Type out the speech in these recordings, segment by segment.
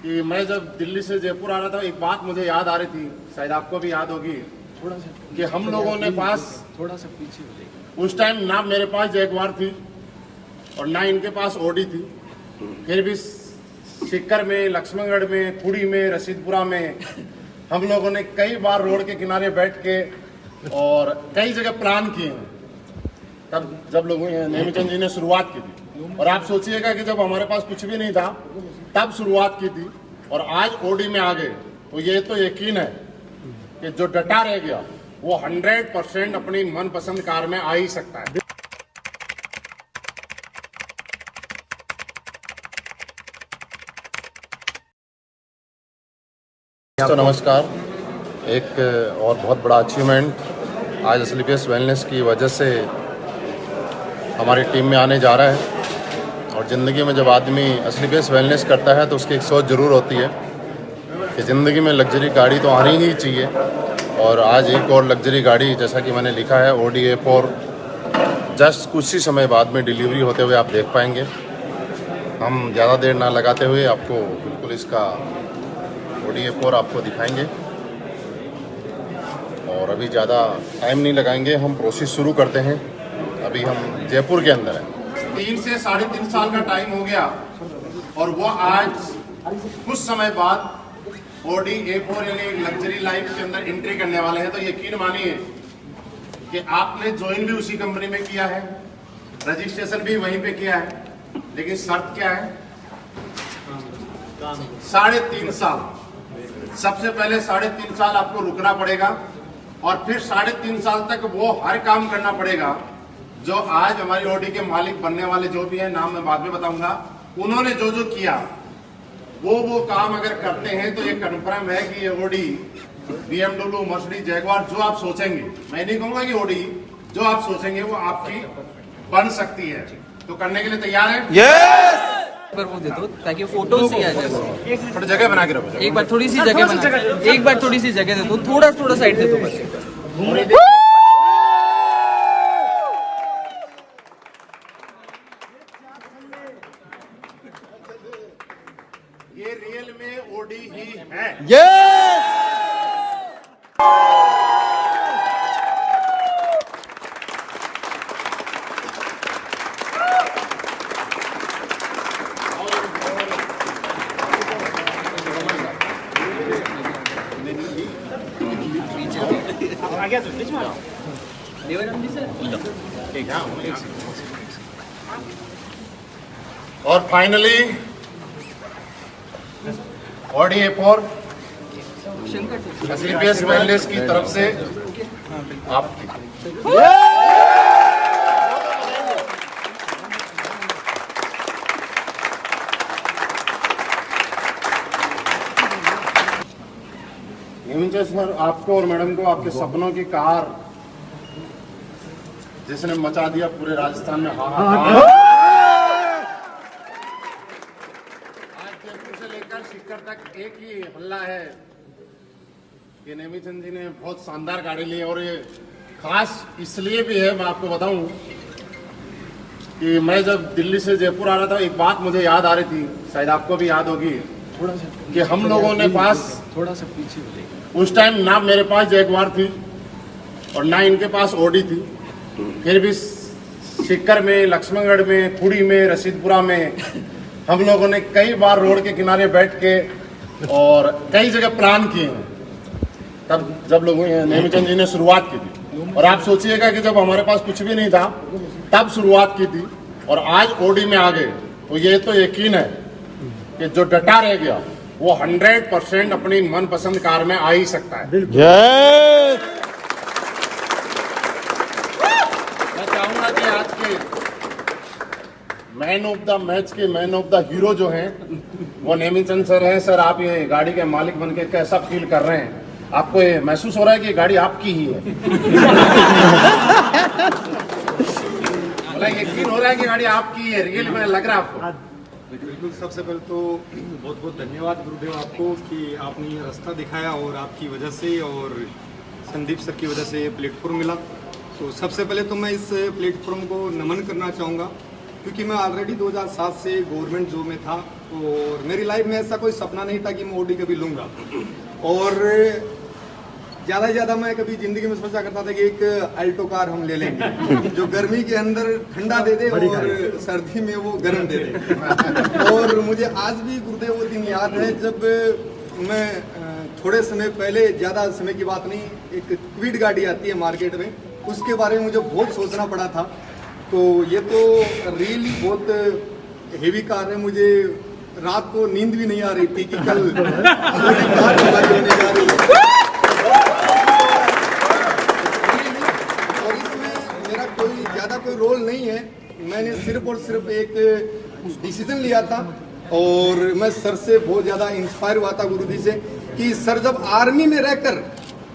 कि मैं जब दिल्ली से जयपुर आ रहा था, एक बात मुझे याद आ रही थी, शायद आपको भी याद होगी, थोड़ा सा कि हम लोगों ने पास थोड़ा सा पीछे हो जाएगा। उस टाइम ना मेरे पास जैगवार थी और ना इनके पास ओडी थी, फिर भी सीकर में, लक्ष्मणगढ़ में, खुड़ी में, रशीदपुरा में हम लोगों ने कई बार रोड के किनारे बैठ के और कई जगह प्लान किए हैं। तब जब लोगों नेमीचंद जी ने शुरुआत की थी, और आप सोचिएगा कि जब हमारे पास कुछ भी नहीं था तब शुरुआत की थी और आज ओडी में आ गए, तो ये तो यकीन है कि जो डटा रह गया वो 100% अपनी मनपसंद कार में आ ही सकता है। तो नमस्कार, एक और बहुत बड़ा अचीवमेंट आज स्लीपियस वेलनेस की वजह से हमारी टीम में आने जा रहा है। और ज़िंदगी में जब आदमी स्लीपियस वेलनेस करता है तो उसकी एक सोच ज़रूर होती है कि ज़िंदगी में लग्जरी गाड़ी तो आनी ही चाहिए। और आज एक और लग्जरी गाड़ी, जैसा कि मैंने लिखा है Audi A4, जस्ट कुछ ही समय बाद में डिलीवरी होते हुए आप देख पाएंगे। हम ज़्यादा देर ना लगाते हुए आपको बिल्कुल इसका Audi A4 आपको दिखाएंगे और अभी ज़्यादा टाइम नहीं लगाएंगे, हम प्रोसेस शुरू करते हैं। अभी हम जयपुर के अंदर हैं। 3 से 3.5 साल का टाइम हो गया और वो आज कुछ समय बाद Audi A4 यानी लग्जरी लाइफ के अंदर एंट्री करने वाले हैं। तो यकीन मानिए कि आपने ज्वाइन भी उसी कंपनी में किया है, रजिस्ट्रेशन भी वहीं पे किया है, लेकिन शर्त क्या है? 3.5 साल। सबसे पहले 3.5 साल आपको रुकना पड़ेगा और फिर 3.5 साल तक वो हर काम करना पड़ेगा जो आज हमारी Audi के मालिक बनने वाले जो भी हैं, नाम मैं बाद में बताऊंगा, उन्होंने जो जो किया वो काम अगर करते हैं तो ये कन्फर्म है कि ये Audi, BMW, मर्सिडीज, जैगवार जो आप सोचेंगे, मैं नहीं कहूंगा कि Audi, जो आप सोचेंगे वो आपकी बन सकती है। तो करने के लिए तैयार है? यस। पर वो दे दो ताकि फोटो से आ जाए। थोड़ी जगह बना के रखो। एक बार थोड़ी सी जगह बना, एक बार थोड़ी सी जगह दे दो, थोड़ा साइड दे दो बस। ये रियल में Audi ही है। यस। आ गया तो बीच में देवराम जी सर, ठीक है। और फाइनली Audi A4 स्लीपियस वेलनेस की तरफ से आपकी। सर, आपको और मैडम को आपके सपनों की कार जिसने मचा दिया पूरे राजस्थान में हाहाकार, आज जयपुर से लेकर सीकर तक एक ही हल्ला है कि नेमीचंद जी ने बहुत शानदार गाड़ी ली। और ये खास इसलिए भी है, मैं आपको बताऊं कि मैं जब दिल्ली से जयपुर आ रहा था, एक बात मुझे याद आ रही थी, शायद आपको भी याद होगी, थोड़ा सा कि हम लोगों ने पास थोड़ा सा पीछे हो जाएगा। उस टाइम ना मेरे पास जैगवार थी और ना इनके पास ओडी थी, फिर भी सीकर में, लक्ष्मणगढ़ में, खुड़ी में, रशीदपुरा में हम लोगों ने कई बार रोड के किनारे बैठ के और कई जगह प्लान किए हैं। तब जब लोगों नेमीचंद जी ने शुरुआत की थी, और आप सोचिएगा कि जब हमारे पास कुछ भी नहीं था तब शुरुआत की थी और आज Audi में आ गए, तो ये तो यकीन है कि जो डटा रह गया वो 100% अपनी मनपसंद कार में आ ही सकता है। यस। मैं चाहूंगा कि आज के मैन ऑफ द मैच के मैन ऑफ द हीरो जो हैं वो नेमीचंद सर हैं। सर, आप ये गाड़ी के मालिक बनके कैसा फील कर रहे हैं? आपको ये महसूस हो रहा है कि गाड़ी आपकी ही है? मतलब यकीन हो रहा है कि गाड़ी आपकी ही है? रियल में लग रहा है आपको? बिल्कुल। सबसे पहले तो बहुत बहुत धन्यवाद गुरुदेव आपको कि आपने ये रास्ता दिखाया और आपकी वजह से और संदीप सर की वजह से ये प्लेटफॉर्म मिला। तो सबसे पहले तो मैं इस प्लेटफॉर्म को नमन करना चाहूँगा क्योंकि मैं ऑलरेडी 2007 से गवर्नमेंट जॉब में था और मेरी लाइफ में ऐसा कोई सपना नहीं था कि मैं ऑडी कभी लूँगा। और ज़्यादा से ज़्यादा मैं कभी ज़िंदगी में सोचा करता था कि एक अल्टो कार हम ले लेंगे जो गर्मी के अंदर ठंडा दे दे और सर्दी में वो गर्म दे दे। और मुझे आज भी गुरुदेव वो दिन याद है जब मैं थोड़े समय पहले, ज़्यादा समय की बात नहीं, एक क्विड गाड़ी आती है मार्केट में, उसके बारे में मुझे बहुत सोचना पड़ा था। तो ये तो रियली बहुत हेवी कार है। मुझे रात को नींद भी नहीं आ रही थी कि कल कार हमारी होने जा रही है। और इसमें मेरा कोई ज़्यादा कोई रोल नहीं है, मैंने सिर्फ और सिर्फ एक डिसीजन लिया था और मैं सर से बहुत ज़्यादा इंस्पायर हुआ था गुरुजी से कि सर जब आर्मी में रहकर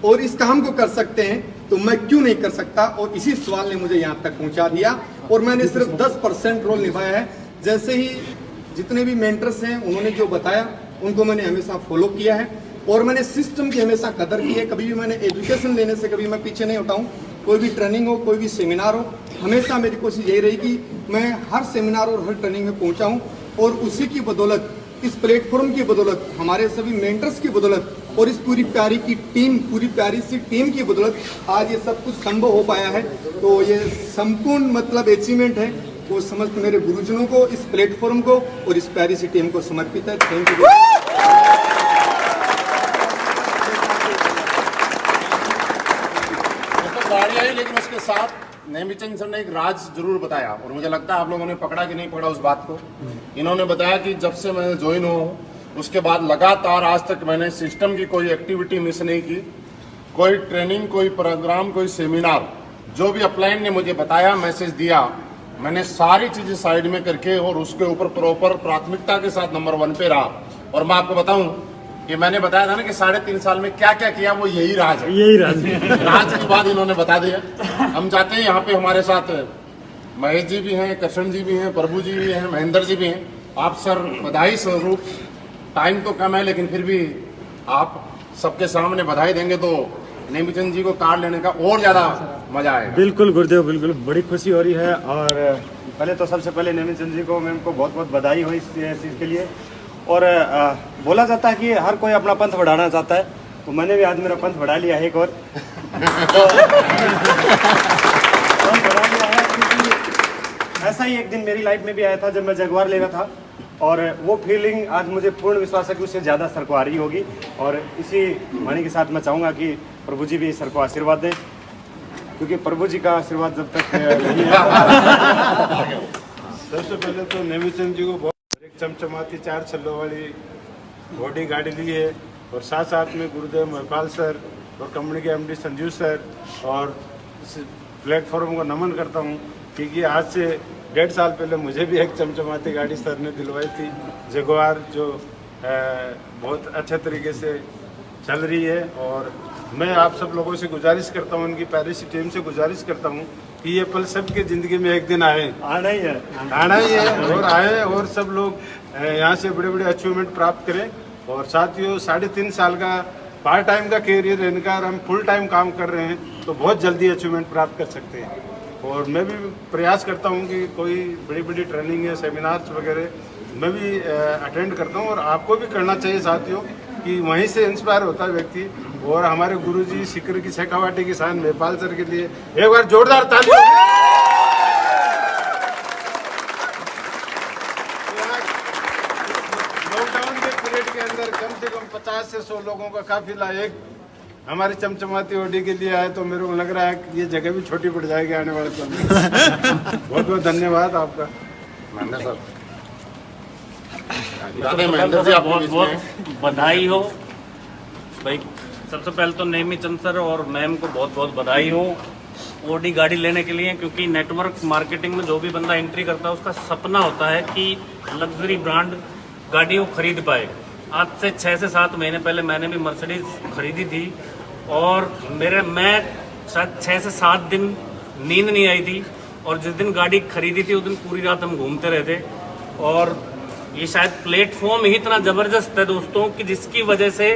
और इस काम को कर सकते हैं तो मैं क्यों नहीं कर सकता। और इसी सवाल ने मुझे यहाँ तक पहुँचा दिया और मैंने सिर्फ 10% रोल निभाया है। जैसे ही जितने भी मेंटर्स हैं उन्होंने जो बताया उनको मैंने हमेशा फॉलो किया है और मैंने सिस्टम की हमेशा कदर की है। कभी भी मैंने एजुकेशन लेने से कभी मैं पीछे नहीं होता हूँ। कोई भी ट्रेनिंग हो, कोई भी सेमिनार हो, हमेशा मेरी कोशिश यही रही कि मैं हर सेमिनार और हर ट्रेनिंग में पहुँचा हूँ। और उसी की बदौलत, इस प्लेटफॉर्म की बदौलत, हमारे सभी मेंटर्स की बदौलत और इस पूरी प्यारी की टीम, पूरी प्यारी सी टीम की बदौलत आज ये सब कुछ संभव हो पाया है। तो ये संपूर्ण मतलब अचीवमेंट है वो समस्त मेरे गुरुजनों को, इस प्लेटफॉर्म को और इस प्यारी सी टीम को समर्पित है। Thank you. तो गाड़ी आई, लेकिन उसके साथ नेमीचंद सर ने एक राज जरूर बताया और मुझे लगता है आप लोगों ने पकड़ा कि नहीं पकड़ा उस बात को। इन्होंने बताया कि जब से मैं ज्वाइन हुआ हूँ उसके बाद लगातार आज तक मैंने सिस्टम की कोई एक्टिविटी मिस नहीं की, कोई ट्रेनिंग, कोई प्रोग्राम, कोई सेमिनार, जो भी अपलाइन ने मुझे बताया, मैसेज दिया, मैंने सारी चीजें साइड में करके और उसके ऊपर प्रॉपर प्राथमिकता के साथ नंबर 1 पे रहा। और मैं आपको बताऊं कि मैंने बताया था ना कि 3.5 साल में क्या क्या किया, वो यही राज है। यही राज राज की बात इन्होंने बता दिया। हम चाहते हैं यहाँ पे हमारे साथ महेश जी भी हैं, कृष्ण जी भी हैं, प्रभु जी भी हैं, महेंद्र जी भी हैं। आप सर बधाई स्वरूप, टाइम तो कम है लेकिन फिर भी आप सबके सामने बधाई देंगे तो नेमीचंद जी को कार लेने का और ज्यादा मजा आएगा। बिल्कुल गुरुदेव, बिल्कुल बड़ी खुशी हो रही है। और पहले तो सबसे पहले नेमीचंद जी को, मैम को बहुत बहुत बधाई हो इस चीज़ के लिए। और बोला जाता है कि हर कोई अपना पंथ बढ़ाना चाहता है, तो मैंने भी आज मेरा पंथ बढ़ा लिया है एक और। तो बढ़ा लिया है क्योंकि ऐसा ही एक दिन मेरी लाइफ में भी आया था जब मैं जगुआर ले रहा था और वो फीलिंग आज मुझे पूर्ण विश्वास है कि उससे ज़्यादा सर को आ रही होगी। और इसी वाणी के साथ मैं चाहूँगा कि प्रभु जी भी सर को आशीर्वाद दें, क्योंकि प्रभु जी का आशीर्वाद जब तक नहीं है। सबसे पहले तो नेमीचंद जी को बहुत एक चमचमाती 4 छल्लों वाली बॉडी गाड़ी ली है और साथ साथ में गुरुदेव महिपाल सर और कंपनी के एमडी संजीव सर और इस प्लेटफॉर्म को नमन करता हूँ, क्योंकि आज से 1.5 साल पहले मुझे भी एक चमचमाती गाड़ी सर ने दिलवाई थी, जगुआर, जो बहुत अच्छे तरीके से चल रही है। और मैं आप सब लोगों से गुजारिश करता हूँ, उनकी पैरिस टीम से गुजारिश करता हूँ कि ये पल सबके ज़िंदगी में एक दिन आए, आना ही है और आए और सब लोग यहाँ से बड़े बड़े अचीवमेंट प्राप्त करें। और साथियों, 3.5 साल का पार्ट टाइम का कैरियर इनका, हम फुल टाइम काम कर रहे हैं तो बहुत जल्दी अचीवमेंट प्राप्त कर सकते हैं। और मैं भी प्रयास करता हूँ कि कोई बड़ी बड़ी ट्रेनिंग या सेमिनार्स वगैरह मैं भी अटेंड करता हूँ और आपको भी करना चाहिए साथियों, कि वहीं से इंस्पायर होता है व्यक्ति। और हमारे गुरुजी सिकर की शेखावाटी की शान महिपाल सर के लिए एक बार जोरदार ताली। लॉकडाउन के पीरियड के अंदर कम से कम 50 से 100 लोगों का काफिला एक हमारी चमचमाती ओडी के लिए आए, तो मेरे को लग रहा है कि ये जगह भी छोटी पड़ जाएगी आने वाले समय में। बहुत बहुत धन्यवाद आपका। महेंद्र सर, बहुत बहुत बधाई हो भाई। सबसे पहले तो नेमीचंद सर और मैम को बहुत बहुत बधाई हो ओडी गाड़ी लेने के लिए, क्योंकि नेटवर्क मार्केटिंग में जो भी बंदा एंट्री करता है उसका सपना होता है कि लग्जरी ब्रांड गाड़ी को खरीद पाए। आज से 6 से 7 महीने पहले मैंने भी मर्सिडीज खरीदी थी और मैं शायद 6 से 7 दिन नींद नहीं आई थी। और जिस दिन गाड़ी खरीदी थी उस दिन पूरी रात हम घूमते रहे थे। और ये शायद प्लेटफॉर्म ही इतना ज़बरदस्त है दोस्तों कि जिसकी वजह से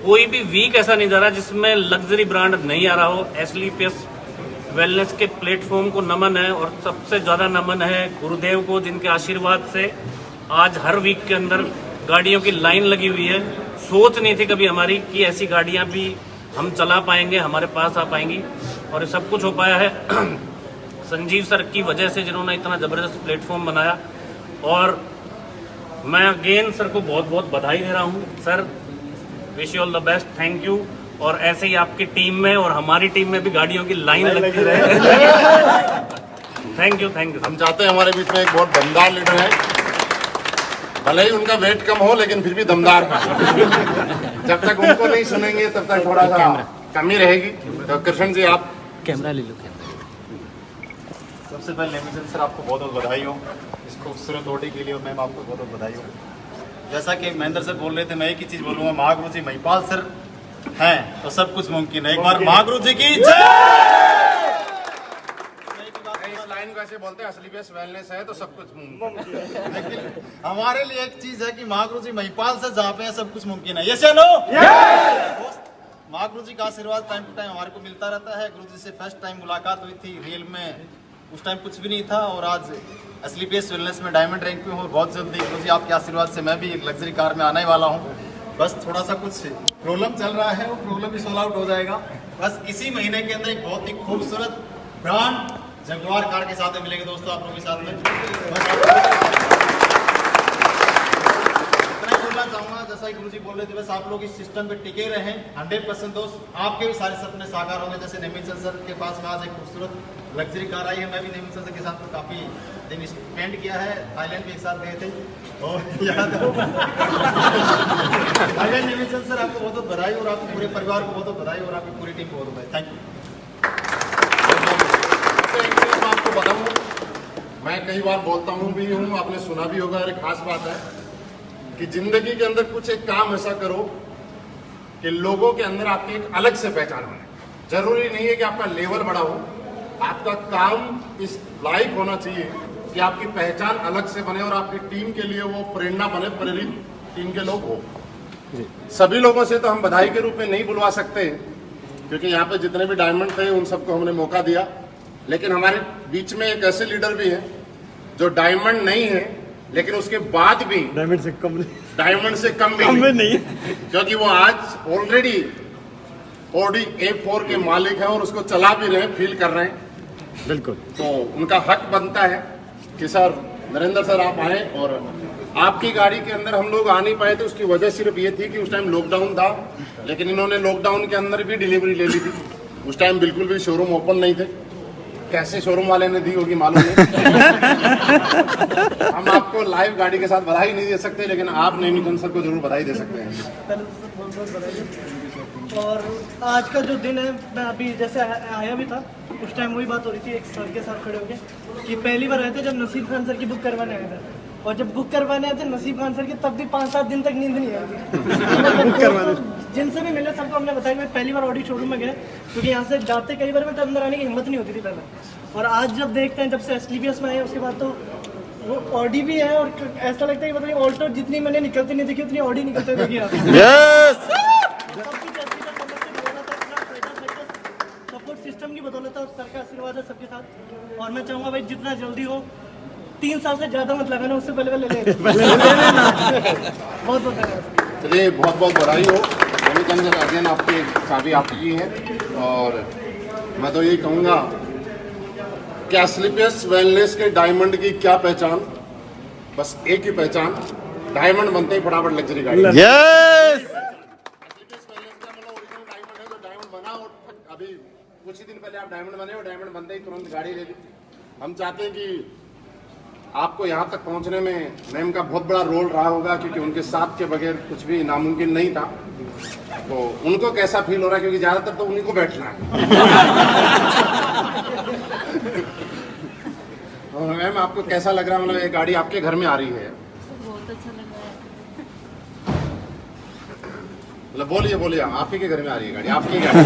कोई भी वीक ऐसा नहीं जा रहा जिसमें लग्जरी ब्रांड नहीं आ रहा हो। एसलीपीएस वेलनेस के प्लेटफॉर्म को नमन है और सबसे ज़्यादा नमन है गुरुदेव को, जिनके आशीर्वाद से आज हर वीक के अंदर गाड़ियों की लाइन लगी हुई है। सोच नहीं थी कभी हमारी कि ऐसी गाड़ियां भी हम चला पाएंगे, हमारे पास आ पाएंगी, और ये सब कुछ हो पाया है संजीव सर की वजह से, जिन्होंने इतना ज़बरदस्त प्लेटफॉर्म बनाया। और मैं अगेन सर को बहुत बहुत बधाई दे रहा हूँ। Sir, wish you all the best, thank you. और ऐसे ही आपकी टीम में और हमारी टीम में भी गाड़ियों की लाइन लगती रहे। Thank you, thank you. हम चाहते हैं हमारे बीच में एक बहुत दमदार लीडर है, भले ही उनका वेट कम हो लेकिन फिर भी दमदार है। जब तक उनको नहीं सुनेंगे तब तक थोड़ा सा कमी रहेगी। तो कृष्ण जी, आप कैमरा ले लो। सबसे पहले नेमिचंद सर, आपको बहुत बहुत बधाई हो इस खूबसूरत ओडी के लिए, और मैम आपको बहुत बहुत बधाई हो। जैसा कि महेंद्र सर बोल रहे थे, मैं एक ही चीज़ बोलूँगा, महागुरु जी महिपाल सर हैं तो सब कुछ मुमकिन है। एक बार महागुरु जी की जय। इस लाइन को ऐसे बोलते हैं, असली बेस वेलनेस है तो सब कुछ मुमकिन है। लेकिन हमारे लिए एक चीज़ है कि महागुरु जी महिपाल सर जहाँ पे हैं सब कुछ मुमकिन है। ये नो महागुरु जी का आशीर्वाद टाइम टू टाइम हमारे को मिलता रहता है। गुरु जी से फर्स्ट टाइम मुलाकात हुई थी रियल में, उस टाइम कुछ भी नहीं था, और आज असली बेस वेलनेस में डायमंड रैंक पे हूँ। बहुत जल्दी गुरु जी आपके आशीर्वाद से मैं भी एक लग्जरी कार में आने वाला हूँ। बस थोड़ा सा कुछ प्रॉब्लम चल रहा है, वो प्रॉब्लम भी सॉल्व आउट हो जाएगा। बस इसी महीने के अंदर एक बहुत ही खूबसूरत ब्रांड जगुआर कार के साथ में मिलेंगे दोस्तों, आप लोगों के साथ में। इतना बोलना चाहूँगा, जैसा गुरु जी बोल रहे थे, बस आप लोग इस सिस्टम पे टिके रहें। 100% दोस्त आपके भी सारे सपने साकार होंगे। जैसे नेमिचंद सर के पास में आज एक खूबसूरत लग्जरी कार आई है, मैं भी नेमिचंद सर के साथ तो काफ़ी दिन स्पेंड किया है, थाईलैंड भी एक साथ गए थे और याद अगर नेमिचंद सर, आपको बहुत बहुत बधाई, और आपके पूरे परिवार को बहुत बहुत बधाई, और आपकी पूरी टीम को बहुत बधाई। Thank you. आपको बताऊं, मैं कई बार बोलता हूँ भी हूँ, आपने सुना भी होगा, एक खास बात है कि जिंदगी के अंदर कुछ एक काम ऐसा करो कि लोगों के अंदर आपकी एक अलग से पहचान बने। जरूरी नहीं है कि आपका लेवल बड़ा हो, आपका काम इस लायक होना चाहिए कि आपकी पहचान अलग से बने और आपकी टीम के लिए वो प्रेरणा बने, प्रेरित टीम के लोग हो। सभी लोगों से तो हम बधाई के रूप में नहीं बुलवा सकते, क्योंकि यहाँ पे जितने भी डायमंड थे उन सबको हमने मौका दिया, लेकिन हमारे बीच में एक ऐसे लीडर भी है जो डायमंड नहीं है लेकिन उसके बाद भी डायमंड से कम भी नहीं, क्योंकि वो आज ऑलरेडी ऑडी A4 के मालिक हैं और उसको चला भी रहे हैं, फील कर रहे हैं। बिल्कुल, तो उनका हक बनता है कि सर, नरेंद्र सर आप आए। और आपकी गाड़ी के अंदर हम लोग आ नहीं पाए थे, उसकी वजह सिर्फ ये थी कि उस टाइम लॉकडाउन था, लेकिन इन्होंने लॉकडाउन के अंदर भी डिलीवरी ले ली थी। उस टाइम बिल्कुल भी शोरूम ओपन नहीं थे, कैसे शोरूम वाले ने दी होगी मालूम नहीं। हम आपको लाइव गाड़ी के साथ बधाई नहीं दे सकते, लेकिन आप नेमिचंद सर को जरूर बधाई दे सकते हैं। और आज का जो दिन है, मैं अभी जैसे आया भी था, उस टाइम वही बात हो रही थी एक सर के साथ खड़े होके कि पहली बार आए थे जब नसीब खान सर की बुक करवाने आए थे, और जब बुक करवाने आए थे नसीब खान सर की, तब भी 5-7 दिन तक नींद नहीं आई थी। जिनसे भी मिले सबको हमने बताया मैं पहली बार ऑडी शोरूम में गया, क्योंकि यहाँ से जाते कई बार में तो अंदर आने की हिम्मत नहीं होती थी पहले। और आज जब देखते हैं, जब से STBS में आए उसके बाद तो वो ऑडी भी है, और ऐसा लगता है कि मतलब ऑल्टो जितनी मैंने निकलती नहीं देखी उतनी ऑडी निकलते देखी आप। सपोर्ट सिस्टम की बदौलत है और सर का आशीर्वाद है सबके साथ। और मैं चाहूँगा भाई जितना जल्दी हो, 3 साल से ज़्यादा मतलब है ना, उससे पहले ले बहुत बहुत धन्यवाद। चलिए, बहुत बहुत बधाई हो नेमिचंद सर, अगेन आपकी चाबी आपकी है। और मैं तो यही कहूँगा कि असली बेस वेलनेस के डायमंड की क्या पहचान, बस एक ही पहचान, डायमंड बनते ही फटाफट लग्जरी गाड़ी। यस, अभी कुछ ही दिन पहले आप डायमंड बने और डायमंड बनते ही तुरंत गाड़ी ले ली। हम चाहते हैं कि आपको यहाँ तक पहुँचने में मैम का बहुत बड़ा रोल रहा होगा, क्योंकि उनके साथ के बगैर कुछ भी नामुमकिन नहीं था। तो उनको कैसा फील हो रहा है, क्योंकि ज़्यादातर तो उन्हीं को बैठना है। मैम, आपको कैसा लग रहा है, मतलब ये गाड़ी आपके घर में आ रही है? बहुत अच्छा लग रहा है। मतलब बोलिए बोलिए, आप ही के घर में आ रही है गाड़ी, आपकी गाड़ी।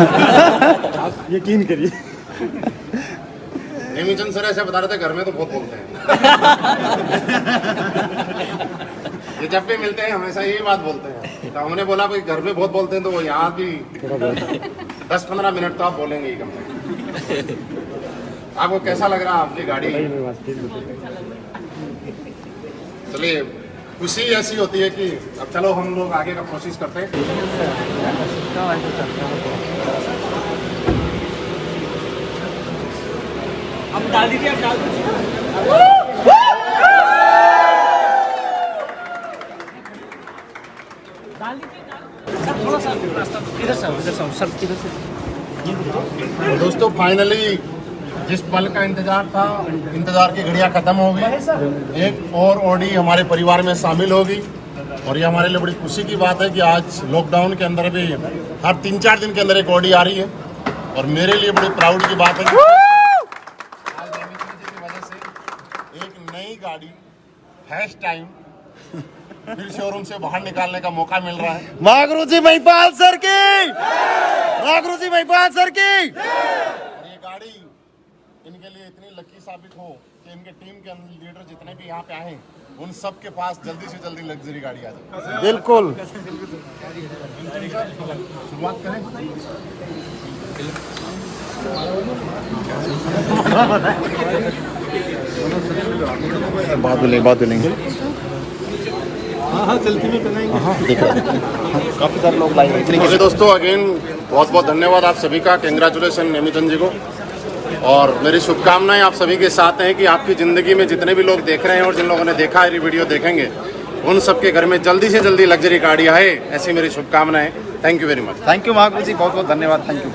आप यकीन करिए। नेमिचंद सर ऐसे बता रहे थे, घर में तो बहुत बोलते हैं। ये जब भी मिलते हैं हमेशा यही बात बोलते हैं। तो हमने बोला भाई घर में बहुत बोलते हैं, तो वो यहाँ भी 10-15 मिनट तो आप बोलेंगे ही कम से कम। आपको कैसा लग रहा है आपकी गाड़ी? चलिए, खुशी ऐसी होती है कि अब चलो हम लोग आगे का कोशिश करते हैं। अब डाल दीजिए, अब डाल दीजिए। सर थोड़ा सा रास्ता इधर से सर इधर से। दोस्तों फाइनली जिस पल का इंतजार था, इंतजार की घड़ियां खत्म हो गई। एक और ऑडी हमारे परिवार में शामिल होगी और ये हमारे लिए बड़ी खुशी की बात है कि आज लॉकडाउन के अंदर भी हर 3-4 दिन के अंदर एक ऑडी आ रही है और मेरे लिए बड़ी प्राउड की बात है कि आज नेमिचंद जी की वजह से एक नई गाड़ी फर्स्ट टाइम फिर शोरूम से बाहर निकालने का मौका मिल रहा है। महागुरु जी महिपाल सर की, महागुरु जी महिपाल सर की। और ये गाड़ी इनके लिए इतनी लकी साबित हो कि इनके टीम के लीडर जितने भी यहाँ पे आए उन सब के पास जल्दी से जल्दी लग्जरी गाड़ी आ जाए। बिल्कुल। शुरुआत करें। बात लेंगे। काफी सारे लोग लाइन ओके दोस्तों, अगेन बहुत बहुत धन्यवाद आप सभी का। कंग्रेचुलेसन नेमिचंद जी को और मेरी शुभकामनाएं आप सभी के साथ हैं कि आपकी ज़िंदगी में जितने भी लोग देख रहे हैं और जिन लोगों ने देखा है ये वीडियो देखेंगे उन सबके घर में जल्दी से जल्दी लग्जरी गाड़ी आए, ऐसी मेरी शुभकामनाएं। Thank you very much. Thank you Mahaguru ji, बहुत बहुत धन्यवाद। Thank you.